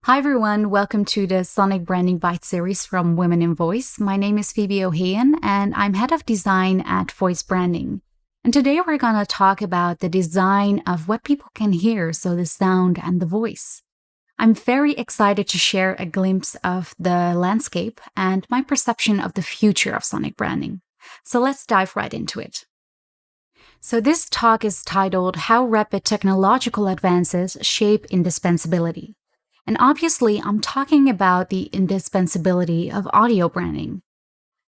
Hi everyone, welcome to the Sonic Branding Bytes series from Women in Voice. My name is Phoebe Ohayon and I'm head of design at Voicebranding. And today we're going to talk about the design of what people can hear, so the sound and the voice. I'm very excited to share a glimpse of the landscape and my perception of the future of sonic branding. So let's dive right into it. So this talk is titled How Rapid Technological Advances Shape Indispensability. And obviously, I'm talking about the indispensability of audio branding.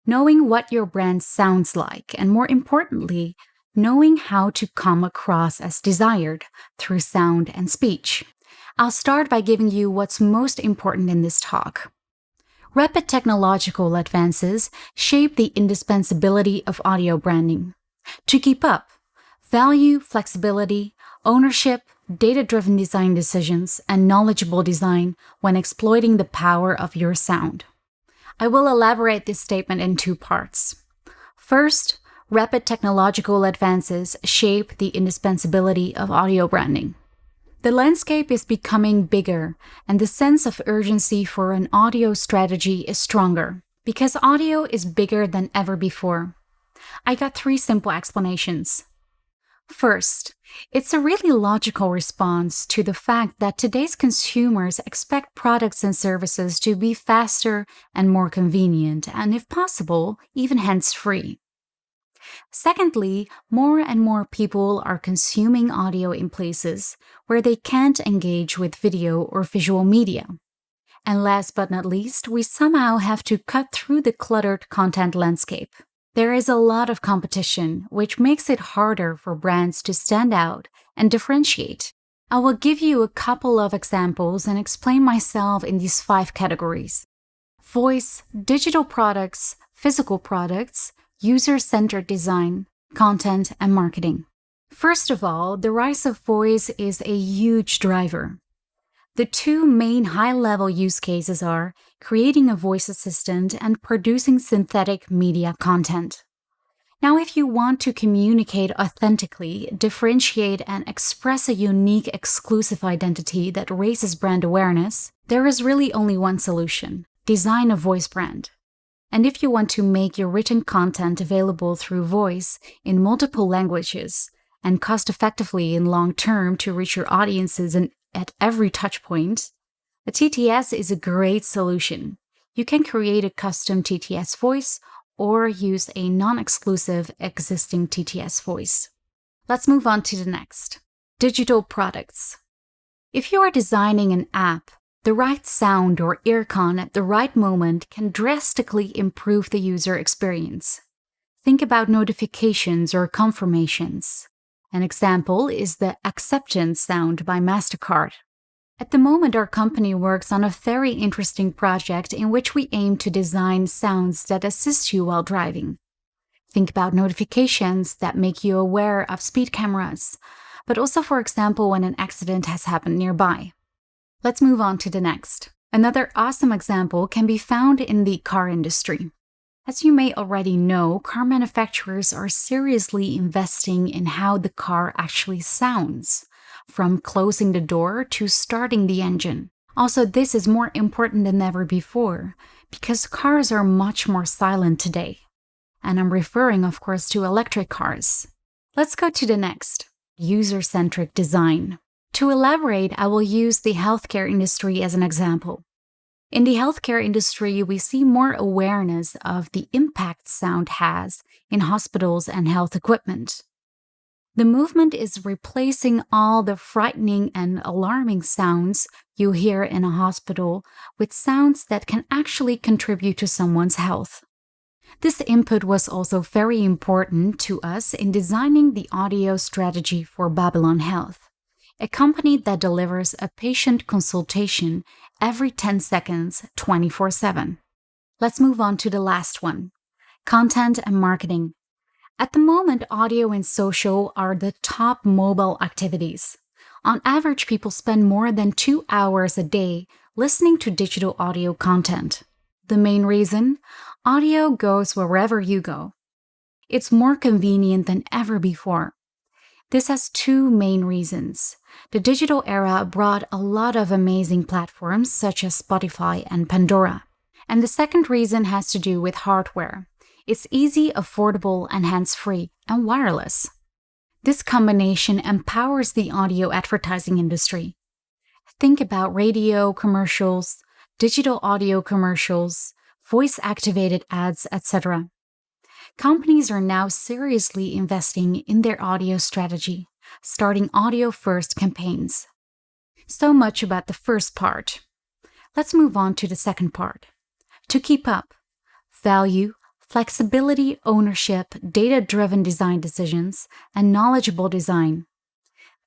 Knowing what your brand sounds like, and more importantly, knowing how to come across as desired through sound and speech. I'll start by giving you what's most important in this talk. Rapid technological advances shape the indispensability of audio branding. To keep up, value flexibility, ownership, data-driven design decisions, and knowledgeable design when exploiting the power of your sound. I will elaborate this statement in two parts. First, rapid technological advances shape the indispensability of audio branding. The landscape is becoming bigger, and the sense of urgency for an audio strategy is stronger, because audio is bigger than ever before. I got three simple explanations. First, it's a really logical response to the fact that today's consumers expect products and services to be faster and more convenient, and if possible, even hands-free. Secondly, more and more people are consuming audio in places where they can't engage with video or visual media. And last but not least, we somehow have to cut through the cluttered content landscape. There is a lot of competition, which makes it harder for brands to stand out and differentiate. I will give you a couple of examples and explain myself in these 5 categories: voice, digital products, physical products, user-centered design, content, and marketing. First of all, the rise of voice is a huge driver. The two main high-level use cases are creating a voice assistant and producing synthetic media content. Now, if you want to communicate authentically, differentiate, and express a unique, exclusive identity that raises brand awareness, there is really only one solution: design a voice brand. And if you want to make your written content available through voice in multiple languages and cost-effectively in long term to reach your audiences at every touchpoint, a TTS is a great solution. You can create a custom TTS voice or use a non-exclusive existing TTS voice. Let's move on to the next. Digital products. If you are designing an app, the right sound or earcon at the right moment can drastically improve the user experience. Think about notifications or confirmations. An example is the acceptance sound by MasterCard. At the moment, our company works on a very interesting project in which we aim to design sounds that assist you while driving. Think about notifications that make you aware of speed cameras, but also, for example, when an accident has happened nearby. Let's move on to the next. Another awesome example can be found in the car industry. As you may already know, car manufacturers are seriously investing in how the car actually sounds, from closing the door to starting the engine. Also, this is more important than ever before, because cars are much more silent today. And I'm referring, of course, to electric cars. Let's go to the next: user-centric design. To elaborate, I will use the healthcare industry as an example. In the healthcare industry, we see more awareness of the impact sound has in hospitals and health equipment. The movement is replacing all the frightening and alarming sounds you hear in a hospital with sounds that can actually contribute to someone's health. This input was also very important to us in designing the audio strategy for Babylon Health, a company that delivers a patient consultation every 10 seconds, 24/7. Let's move on to the last one: content and marketing. At the moment, audio and social are the top mobile activities. On average, people spend more than 2 hours a day listening to digital audio content. The main reason? Audio goes wherever you go. It's more convenient than ever before. This has two main reasons. The digital era brought a lot of amazing platforms such as Spotify and Pandora. And the second reason has to do with hardware. It's easy, affordable, and hands-free, and wireless. This combination empowers the audio advertising industry. Think about radio commercials, digital audio commercials, voice-activated ads, etc. Companies are now seriously investing in their audio strategy, starting audio-first campaigns. So much about the first part. Let's move on to the second part. To keep up, value, flexibility, ownership, data-driven design decisions, and knowledgeable design.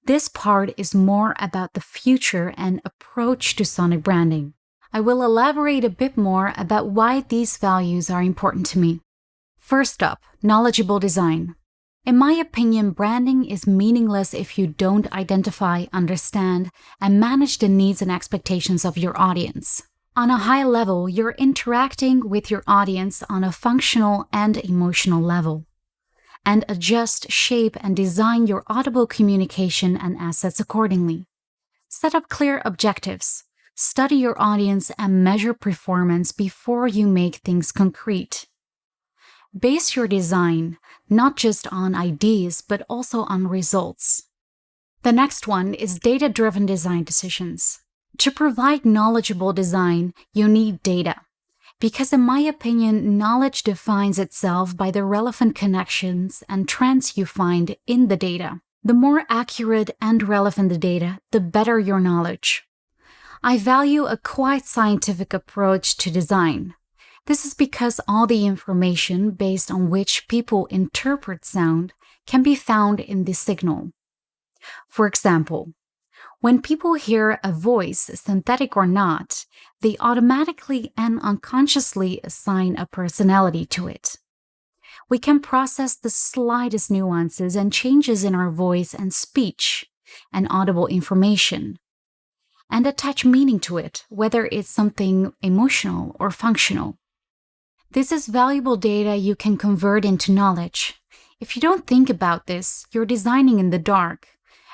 This part is more about the future and approach to sonic branding. I will elaborate a bit more about why these values are important to me. First up, knowledgeable design. In my opinion, branding is meaningless if you don't identify, understand, and manage the needs and expectations of your audience. On a high level, you're interacting with your audience on a functional and emotional level, and adjust, shape, and design your audible communication and assets accordingly. Set up clear objectives. Study your audience and measure performance before you make things concrete. Base your design not just on ideas, but also on results. The next one is data-driven design decisions. To provide knowledgeable design, you need data. Because in my opinion, knowledge defines itself by the relevant connections and trends you find in the data. The more accurate and relevant the data, the better your knowledge. I value a quite scientific approach to design. This is because all the information based on which people interpret sound can be found in the signal. For example, when people hear a voice, synthetic or not, they automatically and unconsciously assign a personality to it. We can process the slightest nuances and changes in our voice and speech and audible information, and attach meaning to it, whether it's something emotional or functional. This is valuable data you can convert into knowledge. If you don't think about this, you're designing in the dark,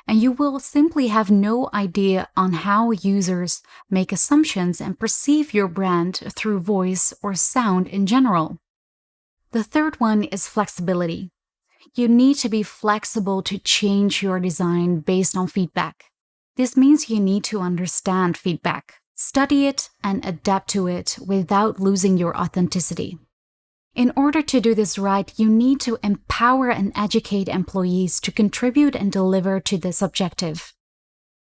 and you will simply have no idea on how users make assumptions and perceive your brand through voice or sound in general. The third one is flexibility. You need to be flexible to change your design based on feedback. This means you need to understand feedback, study it, and adapt to it without losing your authenticity. In order to do this right, you need to empower and educate employees to contribute and deliver to this objective.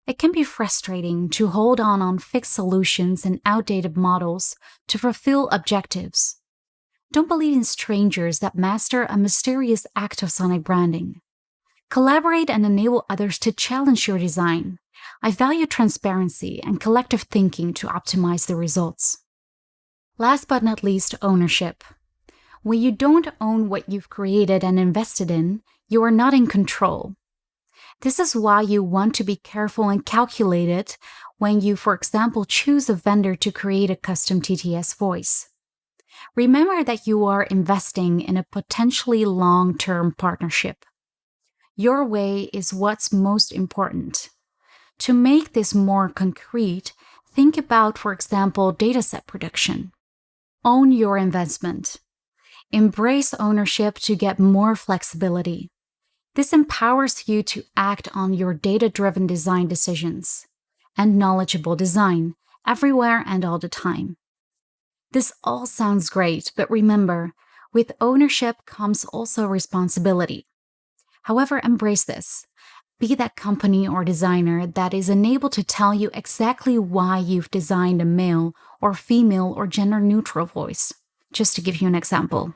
It can be frustrating to hold on fixed solutions and outdated models to fulfill objectives. Don't believe in strangers that master a mysterious act of sonic branding. Collaborate and enable others to challenge your design. I value transparency and collective thinking to optimize the results. Last but not least, ownership. When you don't own what you've created and invested in, you are not in control. This is why you want to be careful and calculated when you, for example, choose a vendor to create a custom TTS voice. Remember that you are investing in a potentially long-term partnership. Your way is what's most important. To make this more concrete, think about, for example, dataset production. Own your investment. Embrace ownership to get more flexibility. This empowers you to act on your data-driven design decisions and knowledgeable design everywhere and all the time. This all sounds great, but remember, with ownership comes also responsibility. However, embrace this. Be that company or designer that is enabled to tell you exactly why you've designed a male or female or gender-neutral voice, just to give you an example.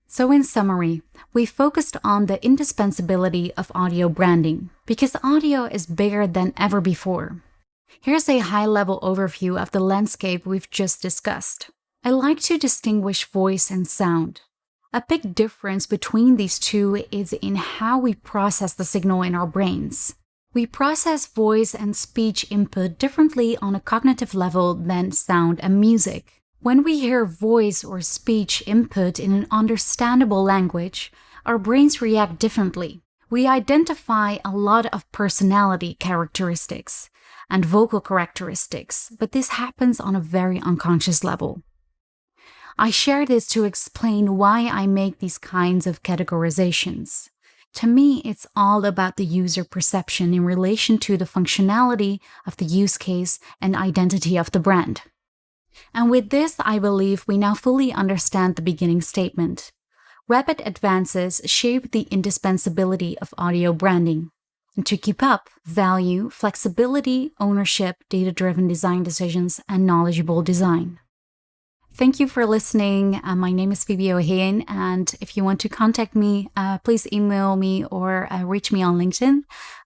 So in summary, we focused on the indispensability of audio branding because audio is bigger than ever before. Here's a high-level overview of the landscape we've just discussed. I like to distinguish voice and sound. A big difference between these two is in how we process the signal in our brains. We process voice and speech input differently on a cognitive level than sound and music. When we hear voice or speech input in an understandable language, our brains react differently. We identify a lot of personality characteristics and vocal characteristics, but this happens on a very unconscious level. I share this to explain why I make these kinds of categorizations. To me, it's all about the user perception in relation to the functionality of the use case and identity of the brand. And with this, I believe we now fully understand the beginning statement. Rapid advances shape the indispensability of audio branding. And to keep up, value flexibility, ownership, data-driven design decisions, and knowledgeable design. Thank you for listening. My name is Phoebe Ohayon, and if you want to contact me, please email me or reach me on LinkedIn.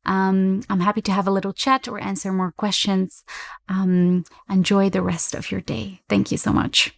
I'm happy to have a little chat or answer more questions. Enjoy the rest of your day. Thank you so much.